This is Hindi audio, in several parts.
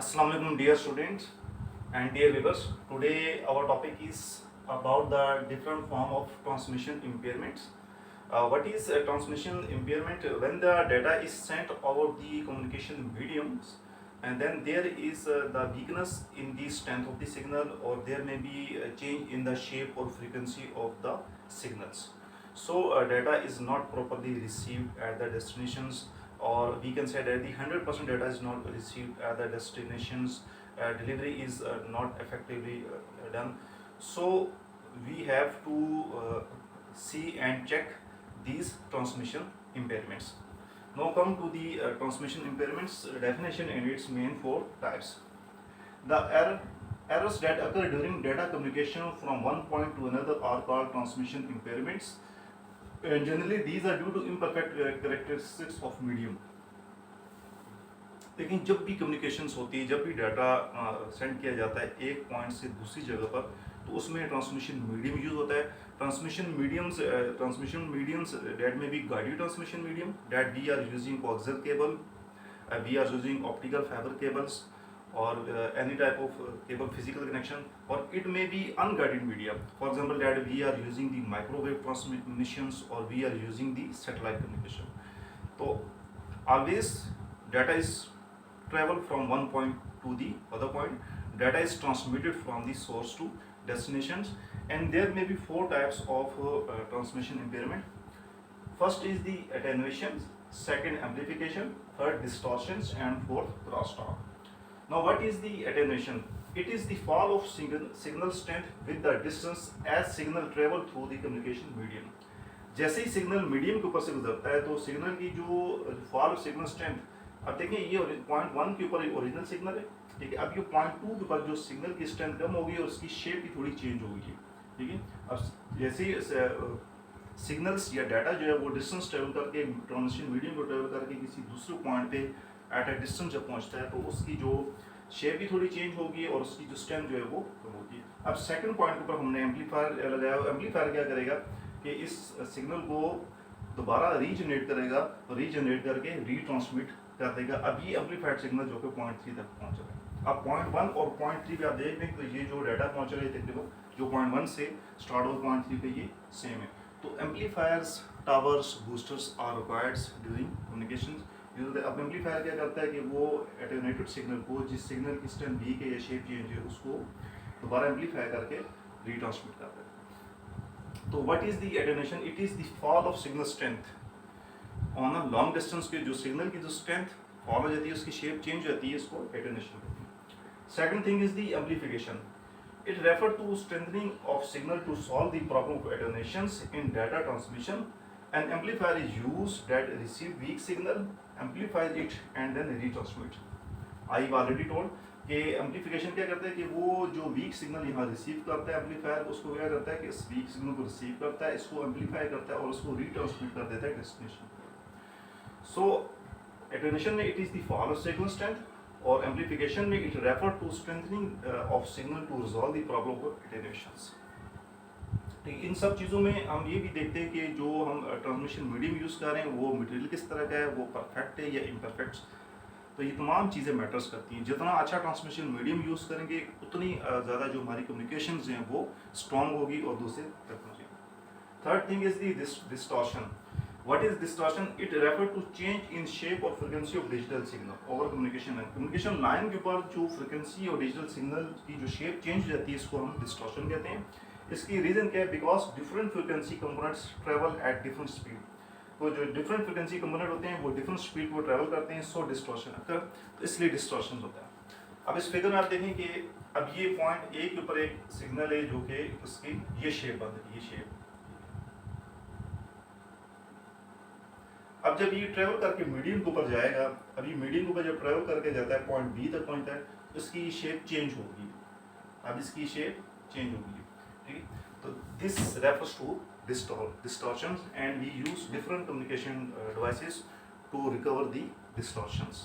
Assalamu alaikum dear students and dear viewers. Today our topic is about the different form of transmission impairments. What is a transmission impairment? When the data is sent over the communication mediums and then there is the weakness in the strength of the signal, or there may be a change in the shape or frequency of the signals. So data is not properly received at the destinations, or we can say that the 100% data is not received at the destinations. Delivery is not effectively done. So we have to see and check these transmission impairments. Now come to the transmission impairments definition and its main four types. The errors that occur during data communication from one point to another are called transmission impairments. And generally these are due to imperfect characteristics of medium. लेकिन जब भी कम्युनिकेशंस होती है, जब भी डाटा सेंड किया जाता है एक पॉइंट से दूसरी जगह पर, तो उसमें ट्रांसमिशन मीडियम यूज होता है. ट्रांसमिशन मीडियम्स दैट में be guided transmission medium that we are using coaxial cable, we are using optical fibre cables or any type of cable physical connection, or it may be unguided media. For example, that we are using the microwave transmissions or we are using the satellite communication. So always data is travel from one point to the other point. Data is transmitted from the source to destinations, and there may be four types of transmission impairment. First is the attenuation, second amplification, third distortions, and fourth crosstalk. Now what is the attenuation? It is the fall of signal strength with the distance as signal travel through the communication medium. जैसे ही सिग्नल मीडियम के ऊपर से गुजरता है तो सिग्नल की जो फॉल ऑफ सिग्नल स्ट्रेंथ, अब देखिए ये पॉइंट 1 के ऊपर ओरिजिनल सिग्नल है, ठीक है. अब ये पॉइंट 2 के ऊपर जो सिग्नल की स्ट्रेंथ कम होगी और उसकी शेप भी थोड़ी चेंज होगी, ठीक है. अब जैसे ही सिग्नल्स या डाटा जो है वो डिस्टेंस ट्रेवल करके ट्रांसमिशन मीडियम को ट्रेवल करके किसी दूसरे पॉइंट पे एट ए डिस्टेंस जब पहुंचता है तो उसकी जो शेप भी थोड़ी चेंज होगी और उसकी जो स्ट्रेंथ जो है वो कम होगी. अब सेकंड पॉइंट के ऊपर हमने एम्पलीफायर लगाया. एम्पलीफायर क्या करेगा कि इस सिग्नल को दोबारा रीजनरेट करेगा, रीजनरेट करके रीट्रांसमिट कर देगा. अब ये एम्पलीफाइड सिग्नल जो कि पॉइंट 3 तक पहुंच रहा है. अब पॉइंट 1 और पॉइंट 3 पे आप देख लें तो ये जो डाटा पहुंच रहा है तकरीबन जो पॉइंट 1 से स्टार्ट हो पॉइंट 3 पे ये सेम है. तो amplifiers, towers, boosters are required during communication. अब एम्पलीफायर क्या करता है कि वो एटेन्यूएटेड सिग्नल को, जिस सिग्नल की स्ट्रेंथ वीक है या शेप चेंज है, उसको दोबारा एम्पलीफाई करके रीट्रांसमिट करता है. तो what is the attenuation? It is the fall of signal strength on a long distance के जो सिग्नल की जो स्ट्रेंथ फॉल हो जाती है, उसकी शेप चेंज हो जाती है, इसको एटेन्यूएशन कहते हैं. Second thing is the amplification. It refer to strengthening of signal to solve the problem of attenuations in data transmission. An amplifier is used that receive weak signal, amplifies it and then retransmit. I've already told कि एम्पलीफिकेशन क्या करता है कि वो जो वीक सिग्नल यहाँ रिसीव करता है एम्पलीफायर, उसको क्या करता है कि इस वीक सिग्नल को रिसीव करता है, इसको एम्पलीफाई करता है और उसको रीट्रांसमिट कर देता है डेस्टिनेशन. सो एटेन्यूएशन में it is the fall of signal strength, और एम्पलीफिकेशन में it refer to strengthening of signal to resolve the problem of attenuations. ठीक, इन सब चीज़ों में हम ये भी देखते हैं कि जो हम ट्रांसमिशन मीडियम यूज़ कर रहे हैं वो मटेरियल किस तरह का है, वो परफेक्ट है या इम्परफेक्ट. तो ये तमाम चीज़ें मैटर्स करती हैं. जितना अच्छा ट्रांसमिशन मीडियम यूज़ करेंगे उतनी ज़्यादा जो हमारी कम्युनिकेशंस हैं वो स्ट्रॉन्ग होगी और दूसरे तक पहुँचेगी. Third thing is the distortion. What is distortion? It refer to change in shape और frequency of digital signal over communication line. Communication line के ऊपर जो फ्रिक्वेंसी और डिजिटल सिग्नल की जो शेप चेंज हो जाती है, इसको हम डिस्टॉर्शन कहते हैं. इसकी रीज़न क्या है? Because different frequency components travel at different speed. तो जो डिफरेंट फ्रिक्वेंसी कंपोनेंट होते हैं वो डिफरेंट स्पीड को ट्रेवल करते हैं, सो डिस्टॉर्शन अक्कर, तो इसलिए डिस्टॉर्शन होता है. अब इस फिगर में आप देखें कि अब ये पॉइंट ए के ऊपर एक सिग्नल है जो कि उसकी ये शेप बन रही है, ये शेप. अब जब ये ट्रेवल करके मीडियम के ऊपर जाएगा, अब ये मीडियम के ऊपर जब ट्रेवल करके जाता है पॉइंट बी तक पहुंचता है, इसकी शेप चेंज होगी. अब इसकी शेप चेंज होगी. So this refers to distortions, and we use different communication devices to recover the distortions.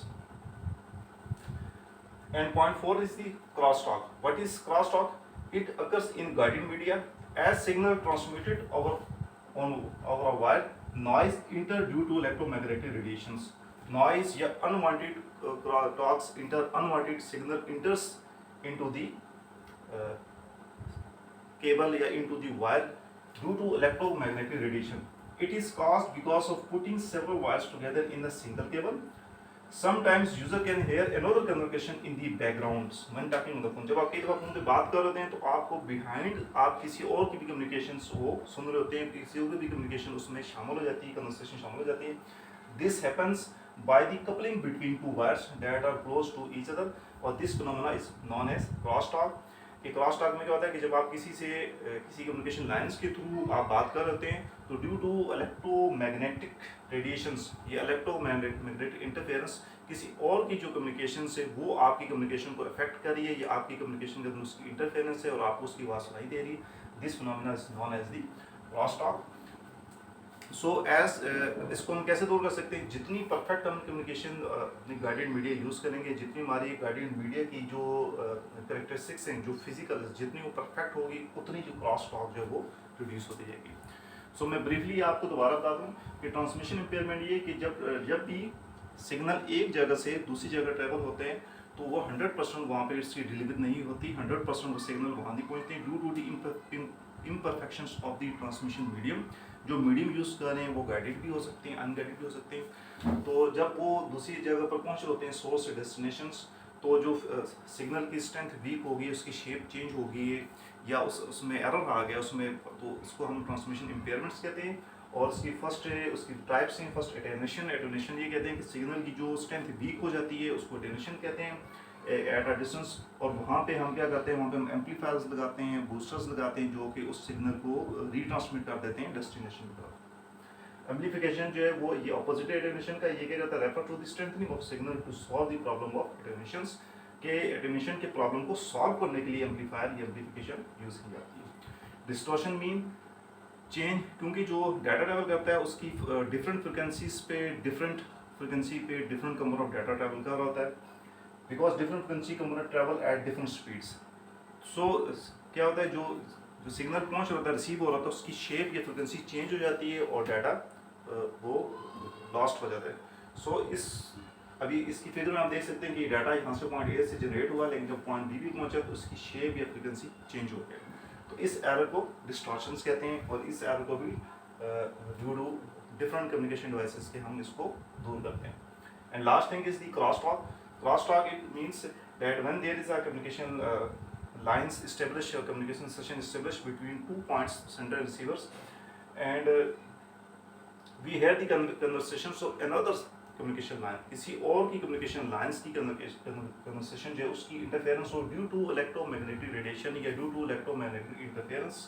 And point 4 is the crosstalk. What is crosstalk? It occurs in guided media as signal transmitted over a wire. Noise enter due to electromagnetic radiations. noise या unwanted talks unwanted signal enters into the cable या into the wire due to electromagnetic radiation. It is caused because of putting several wires together in a single cable. Sometimes user can hear another conversation in the background when talking on the phone. जब आप कई दफा फोन पे बात कर रहे हैं तो आपको behind आप किसी और की भी communications वो सुन रहे होते हैं, किसी और की भी communication उसमें शामिल हो जाती है, conversation शामिल हो जाती है. This happens by the coupling between two wires that are close to each other, और this phenomena is known as crosstalk. कि क्रॉस टॉक में क्या होता है कि जब आप किसी से किसी कम्युनिकेशन लाइंस के थ्रू आप बात कर रहे हैं तो ड्यू टू इलेक्ट्रोमैग्नेटिक रेडिएशंस या इलेक्ट्रोमैग्नेटिक इंटरफेरेंस किसी और की जो कम्युनिकेशन है वो आपकी कम्युनिकेशन को अफेक्ट कर रही है या आपकी कम्युनिकेशन के अंदर उसकी इंटरफेरेंस है और आपको उसकी आवाज़ सुनाई दे रही है. This phenomena is known as the cross talk. So इसको हम कैसे दूर कर सकते हैं? जितनी परफेक्ट हम कम्युनिकेशन अपनी गाइडेड मीडिया यूज़ करेंगे, जितनी हमारी गाइडेड मीडिया की जो करेक्टरिस्टिक्स हैं, जो फिजिकल, जितनी वो परफेक्ट होगी उतनी जो क्रॉस टॉक जो है वो रिड्यूस होती जाएगी. सो मैं ब्रीफली आपको दोबारा बता दूँ कि ट्रांसमिशन इम्पेयरमेंट ये कि जब भी सिग्नल एक जगह से दूसरी जगह ट्रेवल होते हैं तो वो 100% वहाँ पर इसकी डिलीवरी नहीं होती, 100% वो सिग्नल वहाँ नहीं पहुँचते due to the imperfections of the transmission medium. जो मीडियम यूज़ कर रहे हैं वो गाइडेड भी हो सकते हैं, अनगाइडेड भी हो सकते हैं. तो जब वो दूसरी जगह पर पहुँच रहे होते हैं सोर्स से डेस्टिनेशंस, तो जो सिग्नल की स्ट्रेंथ वीक होगी, उसकी शेप चेंज होगी या उसमें एरर आ गया उसमें, तो इसको हम ट्रांसमिशन इम्पेयरमेंट्स कहते हैं. और उसकी टाइप्स हैं. First attenuation. एटेन्यूएशन ये कहते हैं कि सिग्नल की जो स्ट्रेंथ वीक हो जाती है उसको एटेन्यूएशन कहते हैं एट अ डिस्टेंस. और वहाँ पे हम क्या करते हैं, वहाँ पे हम एम्पलीफायर्स लगाते हैं, बूस्टर्स लगाते हैं जो कि उस सिग्नल को रीट्रांसमिट कर देते हैं डेस्टिनेशन की तरफ. एम्पलीफिकेशन जो है वो ये ऑपोजिट एटेन्यूएशन का ये क्या कहता है, refer to the strengthening of signal to solve the problem of attenuations. के एटेन्यूएशन के प्रॉब्लम को सॉल्व करने के लिए एम्पलीफायर या एम्पलीफिकेशन यूज़ की जाती है. डिस्टॉर्शन मीन चेंज, क्योंकि जो डाटा ट्रैवल करता है उसकी डिफरेंट फ्रिक्वेंसीज पे different number of data travel कर रहा होता है, because different frequency component travel at different speeds. So क्या होता है, जो सिग्नल पहुंच रहा होता है, रिसीव हो रहा था, उसकी शेप या फ्रिक्वेंसी चेंज हो जाती है और डाटा वो लॉस्ट हो जाता है. सो अभी इसकी फिगर में आप देख सकते हैं कि डाटा यहाँ से पॉइंट ए से जनरेट हुआ, लेकिन जब पॉइंट बी पहुंचा तो उसकी शेप या फ्रिक्वेंसी चेंज हो गया. तो इस एरर को डिस्टॉर्शंस कहते हैं और इस एरर को भी due to different communication devices के हम इसको दूर करते हैं. And last thing is the cross talk. Crosstalk, it means that when there is a communication lines established or communication session established between 2 points, sender and receivers, and we hear the conversations of another communication line. किसी और की communication lines की conversation जो है उसकी interference हो due to electromagnetic radiation या due to electromagnetic interference.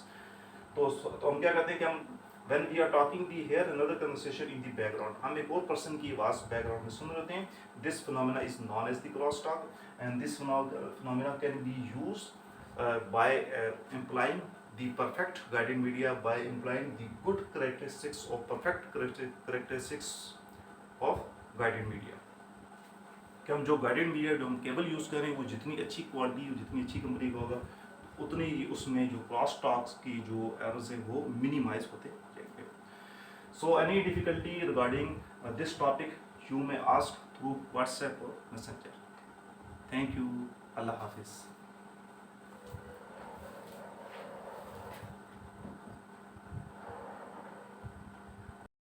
तो हम क्या करते हैं कि हम when we are talking we hear another conversation in the background. हम एक और पर्सन की आवाज़ बैकग्राउंड में सुन रहे होते हैं. This phenomena is known as the crosstalk, and this phenomena can be used by implying the perfect guided media, by implying the good characteristics or perfect characteristics of guided media. कि हम जो गाइडेड मीडिया जो हम केबल यूज़ करें वो जितनी अच्छी क्वालिटी, जितनी अच्छी कंपनी का होगा, उतनी ही उसमें जो क्रॉस टॉक्स की जो एरर्स हैं वो मिनिमाइज होते जाएंगे. So any difficulty regarding this topic you may ask through WhatsApp और मैसेंजर. Thank you. अल्लाह हाफिज़.